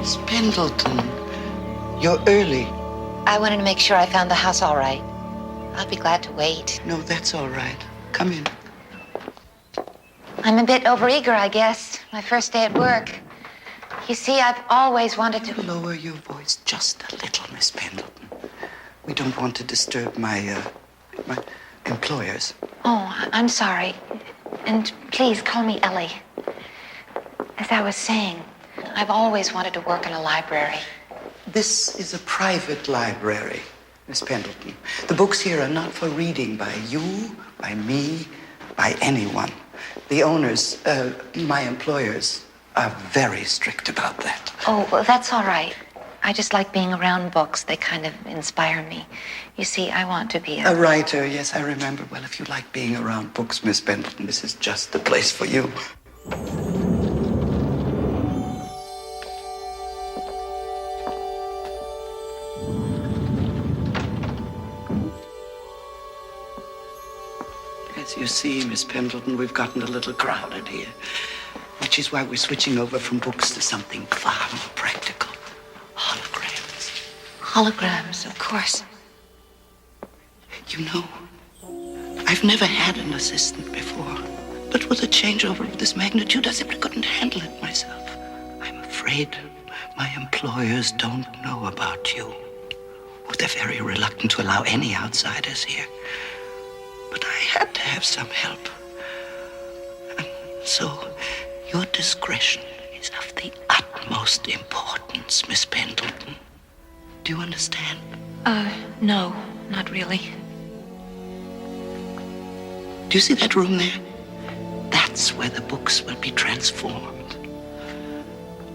Miss Pendleton, you're early. I wanted to make sure I found the house all right. I'll be glad to wait. No, that's all right. Come in. I'm a bit overeager, I guess. My first day at work. You see, I've always wanted to... Lower your voice just a little, Miss Pendleton. We don't want to disturb my employers. Oh, I'm sorry. And please call me Ellie. As I was saying, I've always wanted to work in a library. This is a private library, Miss Pendleton. The books here are not for reading by you, by me, by anyone. The owners, my employers, are very strict about that. Oh, well, that's all right. I just like being around books. They kind of inspire me. You see, I want to be a writer, yes, I remember. Well, if you like being around books, Miss Pendleton, this is just the place for you. As you see, Miss Pendleton, we've gotten a little crowded here, which is why we're switching over from books to something far more practical. Holograms. Holograms, of course. You know, I've never had an assistant before, but with a changeover of this magnitude, I simply couldn't handle it myself. I'm afraid my employers don't know about you. Oh, they're very reluctant to allow any outsiders here. But I had to have some help. And so, your discretion is of the utmost importance, Miss Pendleton. Do you understand? No, not really. Do you see that room there? That's where the books will be transformed.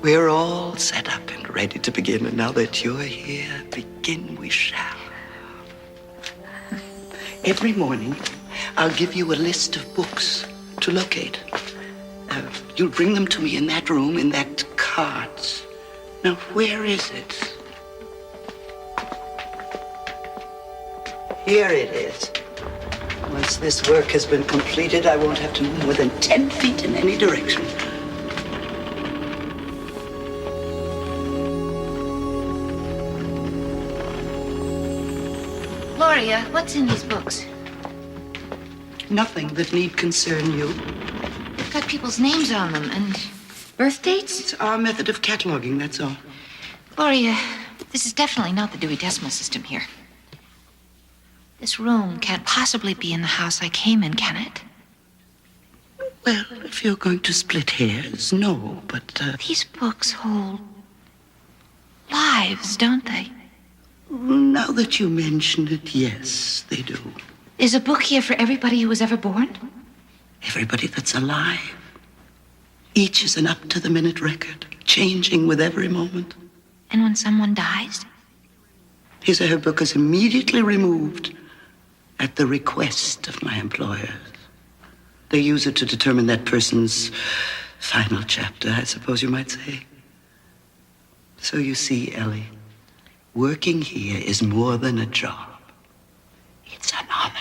We're all set up and ready to begin, and now that you're here, begin we shall. Every morning, I'll give you a list of books to locate. You'll bring them to me in that room, in that cart. Now, where is it? Here it is. Once this work has been completed, I won't have to move more than 10 feet in any direction. Gloria, what's in these books? Nothing that need concern you. They've got people's names on them and birth dates? It's our method of cataloging, that's all. Gloria, this is definitely not the Dewey Decimal System here. This room can't possibly be in the house I came in, can it? Well, if you're going to split hairs, no, but... These books hold lives, don't they? Now that you mention it, yes, they do. Is a book here for everybody who was ever born? Everybody that's alive. Each is an up-to-the-minute record, changing with every moment. And when someone dies? His or her book is immediately removed at the request of my employers. They use it to determine that person's final chapter, I suppose you might say. So you see, Ellie, working here is more than a job. It's an honor.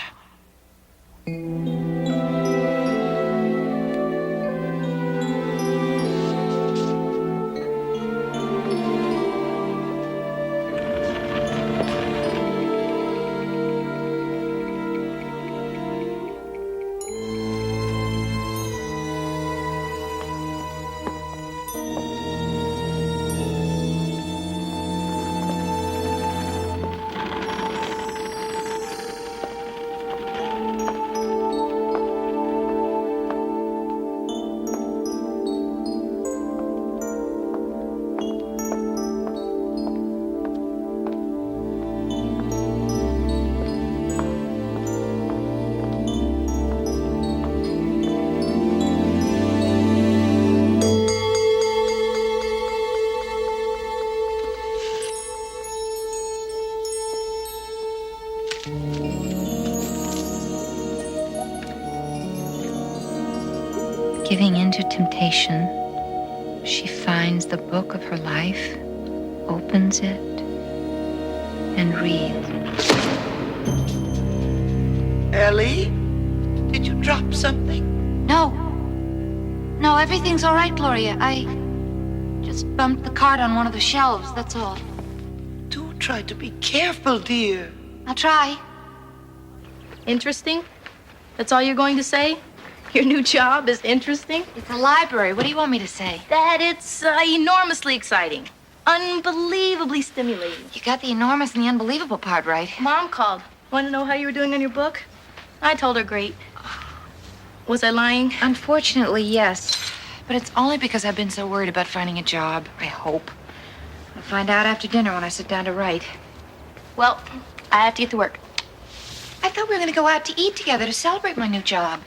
Giving in to temptation, she finds the book of her life, opens it, and reads. Ellie, did you drop something? No, everything's all right, Gloria. I Just bumped the card on one of the shelves, that's all. Do try to be careful, dear. I'll try. Interesting? That's all you're going to say? Your new job is interesting? It's a library. What do you want me to say? That it's enormously exciting. Unbelievably stimulating. You got the enormous and the unbelievable part right. Mom called. Want to know how you were doing on your book? I told her great. Was I lying? Unfortunately, yes. But it's only because I've been so worried about finding a job, I hope. I'll find out after dinner when I sit down to write. Well, I have to get to work. I thought we were going to go out to eat together to celebrate my new job.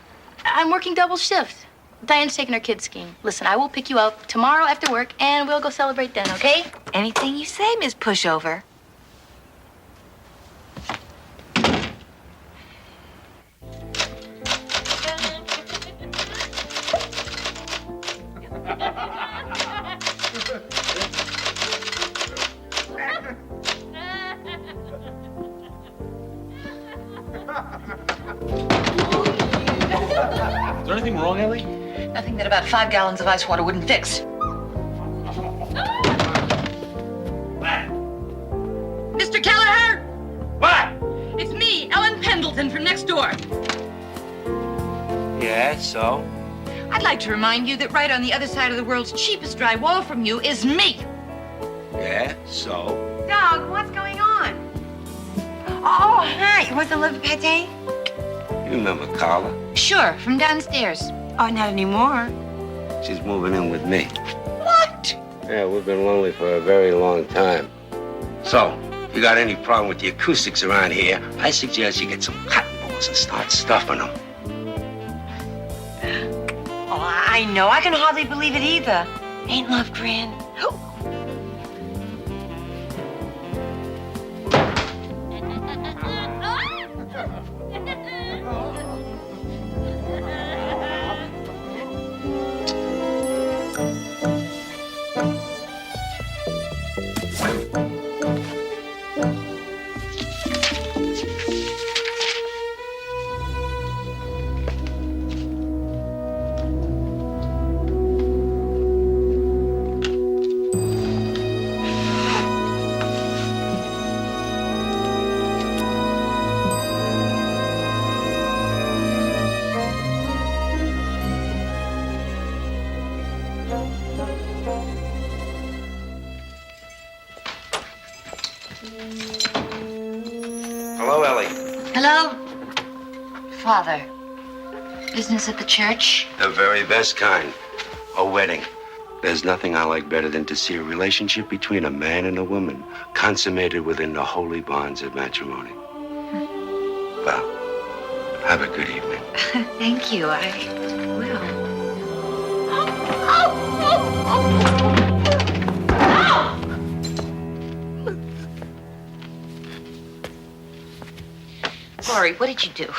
I'm working double shift. Diane's taking her kids skiing. Listen, I will pick you up tomorrow after work, and we'll go celebrate then, okay? Anything you say, Miss Pushover. Is there anything wrong, Ellie? Nothing that about 5 gallons of ice water wouldn't fix. Mr. Kelleher! What? It's me, Ellen Pendleton from next door. Yeah, so? I'd like to remind you that right on the other side of the world's cheapest drywall from you is me. Yeah, so? Doug, what's going on? Oh, hi. You want some liver pate? You remember Carla? Sure, from downstairs. Oh, not anymore. She's moving in with me. What? Yeah, we've been lonely for a very long time. So, if you got any problem with the acoustics around here, I suggest you get some cotton balls and start stuffing them. Oh, I know. I can hardly believe it either. Ain't love grand? Hello, Ellie. Hello? Father. Business at the church? The very best kind. A wedding. There's nothing I like better than to see a relationship between a man and a woman consummated within the holy bonds of matrimony. Well, have a good evening. Thank you. I will. Lori, what did you do?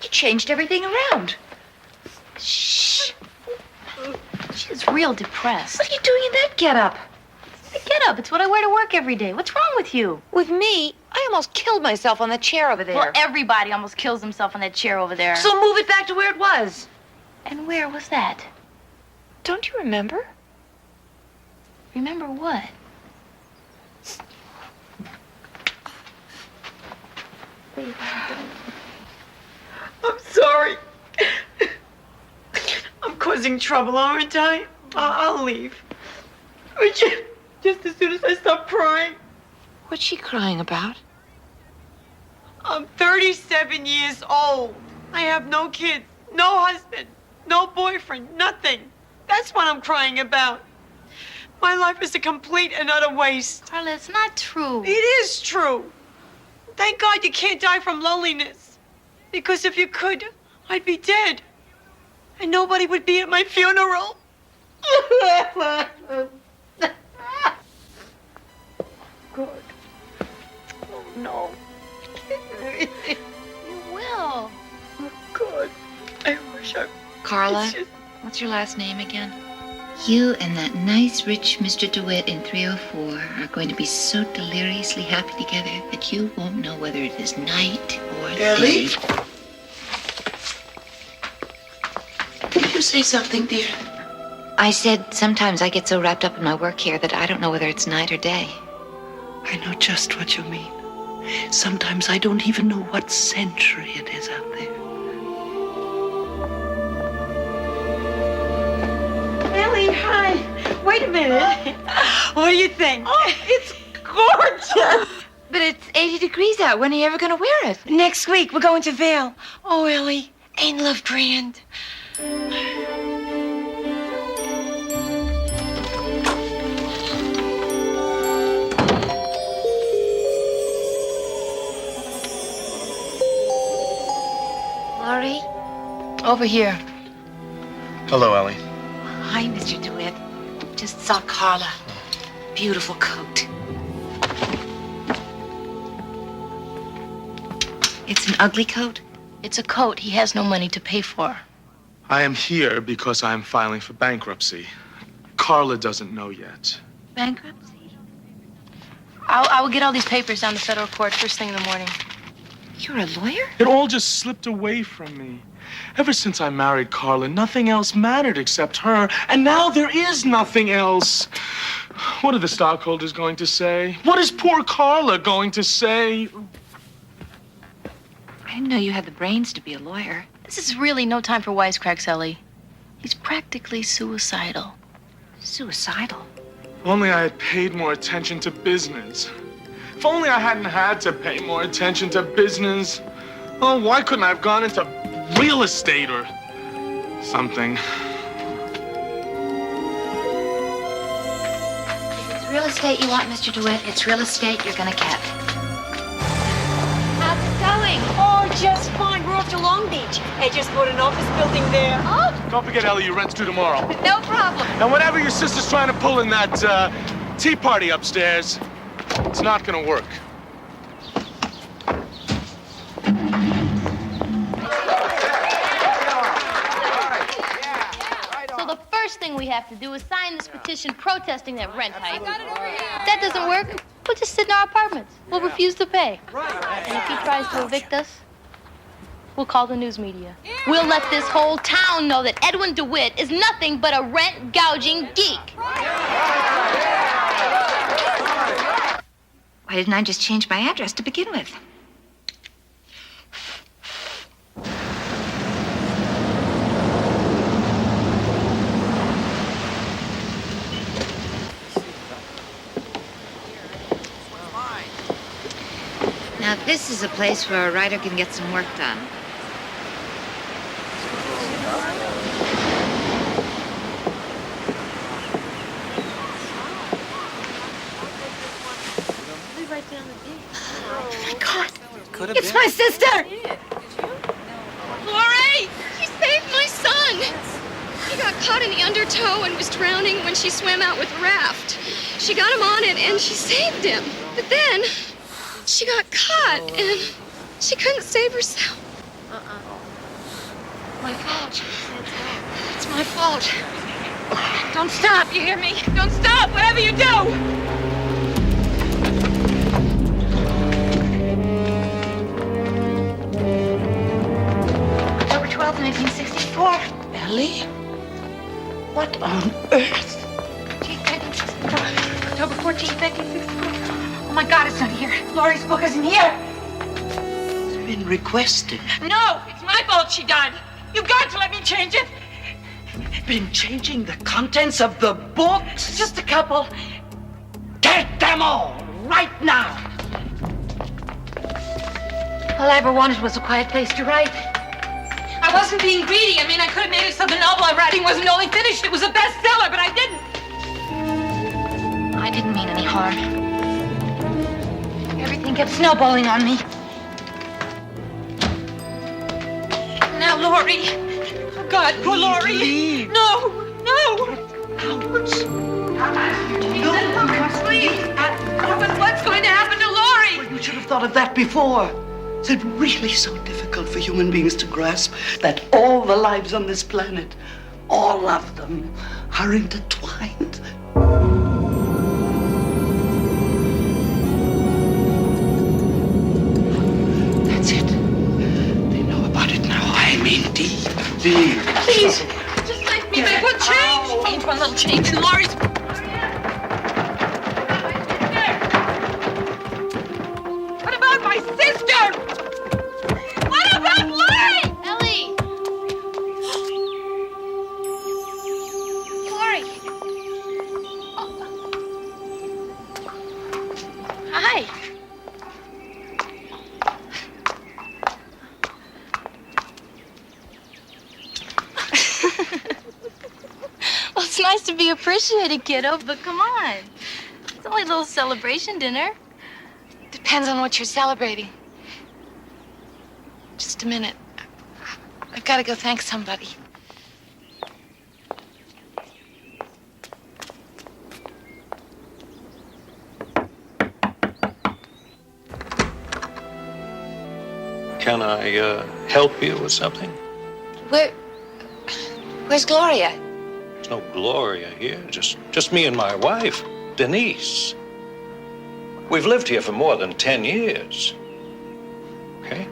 You changed everything around. Shh. She's real depressed. What are you doing in that getup? Get up. It's what I wear to work every day. What's wrong with you? With me? I almost killed myself on the chair over there. Well, everybody almost kills himself on that chair over there. So move it back to where it was. And where was that? Don't you remember? Remember what? I'm sorry. I'm causing trouble, aren't I? I'll leave. Just as soon as I stop crying. What's she crying about? I'm 37 years old. I have no kids, no husband, no boyfriend, nothing. That's what I'm crying about. My life is a complete and utter waste. Carla, it's not true. It is true. Thank God you can't die from loneliness. Because if you could, I'd be dead. And nobody would be at my funeral. Good. Oh, no. You will. Oh, God. I wish I... Carla, It's just- what's your last name again? You and that nice, rich Mr. DeWitt in 304 are going to be so deliriously happy together that you won't know whether it is night or Ellie? day. Did you say something, dear? I said sometimes I get so wrapped up in my work here that I don't know whether it's night or day. I know just what you mean. Sometimes I don't even know what century it is out there. Ellie, hi. Wait a minute. What do you think? Oh, it's gorgeous. But it's 80 degrees out. When are you ever going to wear it? Next week, we're going to Vail. Oh, Ellie, ain't love grand? Laurie? Over here. Hello, Ellie. Hi, Mr. DeWitt. Just saw Carla. Beautiful coat. It's an ugly coat? It's a coat he has no money to pay for. I am here because I am filing for bankruptcy. Carla doesn't know yet. Bankruptcy? I will get all these papers down to federal court first thing in the morning. You're a lawyer? It all just slipped away from me. Ever since I married Carla, nothing else mattered except her, and now there is nothing else. What are the stockholders going to say? What is poor Carla going to say? I didn't know you had the brains to be a lawyer. This is really no time for wisecracks, Ellie. He's practically suicidal. Suicidal? If only I had paid more attention to business. If only I hadn't had to pay more attention to business. Oh, why couldn't I have gone into real estate or something? If it's real estate you want, Mr. DeWitt, it's real estate you're gonna get. How's it going? Oh, just fine. We're off to Long Beach. I just bought an office building there. Oh, Don't forget, Ellie, your rent's due tomorrow. no problem. And whatever your sister's trying to pull in that tea party upstairs, it's not gonna work. So the first thing we have to do is sign this petition protesting that rent hike. That doesn't work. We'll just sit in our apartments. We'll refuse to pay. And if he tries to evict us, we'll call the news media. We'll let this whole town know that Edwin DeWitt is nothing but a rent-gouging geek. Why didn't I just change my address to begin with? Now, this is a place where a writer can get some work done. It's my sister! Laurie! She saved my son! He got caught in the undertow and was drowning when she swam out with a raft. She got him on it and she saved him. But then she got caught and she couldn't save herself. My fault. It's my fault. Don't stop, you hear me? Don't stop, whatever you do! October 12th, 1964. Ellie? What on earth? 1964. October 14th, 1964. Oh my God, it's not here. Laurie's book isn't here. It's been requested. No, it's my fault she died. You got to let me change it. Been changing the contents of the books? Just a couple. Take them all, right now! All I ever wanted was a quiet place to write. I wasn't being greedy. I mean, I could have made it so the novel I'm writing wasn't only finished, it was a bestseller, but I didn't. I didn't mean any harm. Everything kept snowballing on me. Now, Laurie. Oh, God, poor Laurie. Leave. No, no. Please. But what's going to happen to Laurie? You should have thought of that before. Is it really so difficult for human beings to grasp that all the lives on this planet, all of them, are intertwined? That's it. They know about it now. I mean, deep. Please, just let me make one change. change, one little change. Lori's. What about my sister? What about Lori? Ellie! Lori! Hi. Well, it's nice to be appreciated, kiddo, but come on. It's only a little celebration dinner. Depends on what you're celebrating. Just a minute. I've got to go thank somebody. Can I help you with something? Where's Gloria? There's no Gloria here, just me and my wife, Denise. We've lived here for more than 10 years. Okay?